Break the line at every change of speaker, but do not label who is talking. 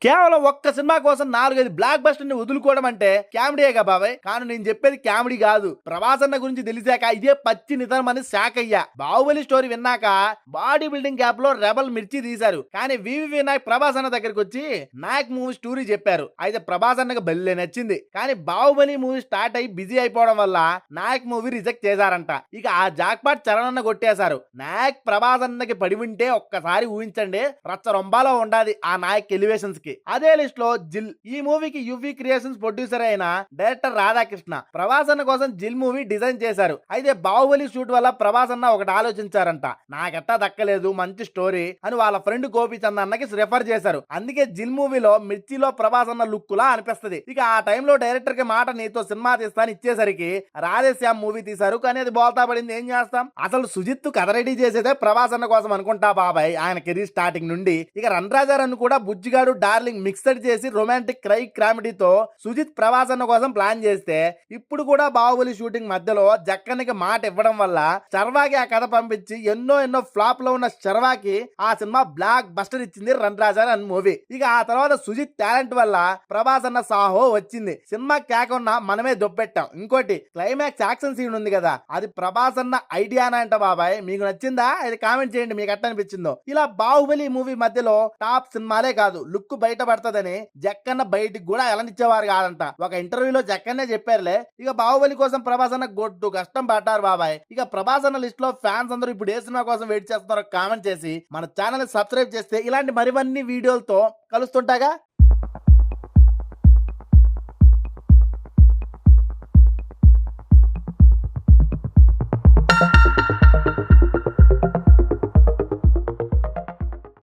కేవలం ఒక్క సినిమా కోసం 4-5 బ్లాక్ బస్టర్ ని వదులుకోవడం అంటే కామెడీయేగా బాబాయ్. కానీ నేను చెప్పేది కామెడీ కాదు. ప్రభాసన్న గురించి తెలిసాక ఇదే పచ్చి నిజమని షాక్ అయ్యా. బాహుబలి స్టోరీ విన్నాక బాడీ బిల్డింగ్ గ్యాప్ లో రెబల్ మిర్చి తీశారు. కానీ వివి వినాయక్ ప్రభాస్ అన్న దగ్గరికి వచ్చి నాయక్ మూవీ స్టోరీ చెప్పారు. అయితే ప్రభాస్ అన్నకు బల్లే నచ్చింది. కానీ బాహుబలి మూవీ స్టార్ట్ అయ్యి బిజీ అయిపోవడం వల్ల నాయక్ మూవీ రిజెక్ట్ చేశారంట. ఇక ఆ జాక్పాట్ చరణ్ కొట్టేశారు. నాయక్ ప్రభాస్ అన్నకి పడి ఉంటే ఒక్కసారి ఊహించండి, రచ్చ రొంబాలో ఉండాది ఆ నాయక్ ఎలివేషన్స్ కి. అదే లిస్ట్ లో జిల్. ఈ మూవీకి యువి క్రియేషన్స్ ప్రొడ్యూసర్ అయిన డైరెక్టర్ రాధాకృష్ణ ప్రభాస్ అన్న కోసం జిల్ మూవీ డిజైన్ చేశారు. అయితే బాహుబలి షూట్ వల్ల ప్రభాస్ అన్న ఒకటి ఆలోచించారంట, నాకెట్టా దక్కలేదు మంచి స్టోరీ అని వాళ్ళ ఫ్రెండ్ గోపీచంద్ అన్నకి రెఫర్ చేశారు. అందుకే జిల్ మూవీలో మిర్చిలో ప్రభాస్ అన్న లుక్ లా అనిపిస్తుంది. ఇక ఆ టైంలో డైరెక్టర్ కి మాట నీతో సినిమా తీస్తాను ఇచ్చేసరికి రాధేశ్యామ్ మూవీ తీశారు. కానీ అది బోల్తా పడింది, ఏం చేస్తాం. అసలు సుజిత్ కథ రెడీ చేసేదే ప్రభాస్ అన్న కోసం అనుకుంటా బాబాయ్, ఆయన కెరీర్ స్టార్టింగ్ నుండి. ఇక రణరాజారన్ కూడా బుజ్జిగాడు డార్లింగ్ మిక్స్డ్ చేసి రొమాంటిక్ క్రై కామెడీతో సుజిత్ ప్రభాస్ అన్న కోసం ప్లాన్ చేస్తే, ఇప్పుడు కూడా బాహుబలి షూటింగ్ మధ్యలో జక్కనికి మాట ఇవ్వడం వల్ల శర్వాకి ఆ కథ పంపించి ఎన్నో ఫ్లాప్ లో ఉన్న శర్వాకి ఆ సినిమా బ్లాక్ బస్టర్ ఇచ్చింది రణరాజారన్ మూవీ. ఇక ఆ తర్వాత సుజిత్ టాలెంట్ వల్ల ప్రభాస్ అన్న సాహో వచ్చింది. సినిమా కేకున్నా మనమే దొబ్బెట్టాం. ఇంకోటి క్లైమాక్స్ యాక్షన్ సీన్ ఉంది కదా, అది ప్రభాస్ అన్న ఐడియానా అంట బాబాయ్. మీకు నచ్చిందా? అది కామెంట్ చేయండి, మీకు ఎట్ట అనిపించిందో. ఇలా బాహుబలి మూవీ మధ్యలో టాప్ సినిమాలే కాదు, లుక్ బయటపడుతుందని జక్కన్న బయటికి కూడా ఎలనిచ్చేవారు కాదంట. ఒక ఇంటర్వ్యూలో జక్కన్నే చెప్పారులే. ఇక బాహుబలి కోసం ప్రభాస్ అన్న గొడ్డు కష్టం పడ్డారు బాబాయ్. ఇక ప్రభాస్ అన్న లిస్ట్ లో ఫ్యాన్స్ అందరూ ఇప్పుడు ఏ సినిమా కోసం వెయిట్ చేస్తున్నారో కామెంట్ చేసి మన ఛానల్ సబ్స్క్రైబ్ చేస్తే ఇలాంటి మరివన్నీ వీడియోలతో కలుస్తుంటాగా.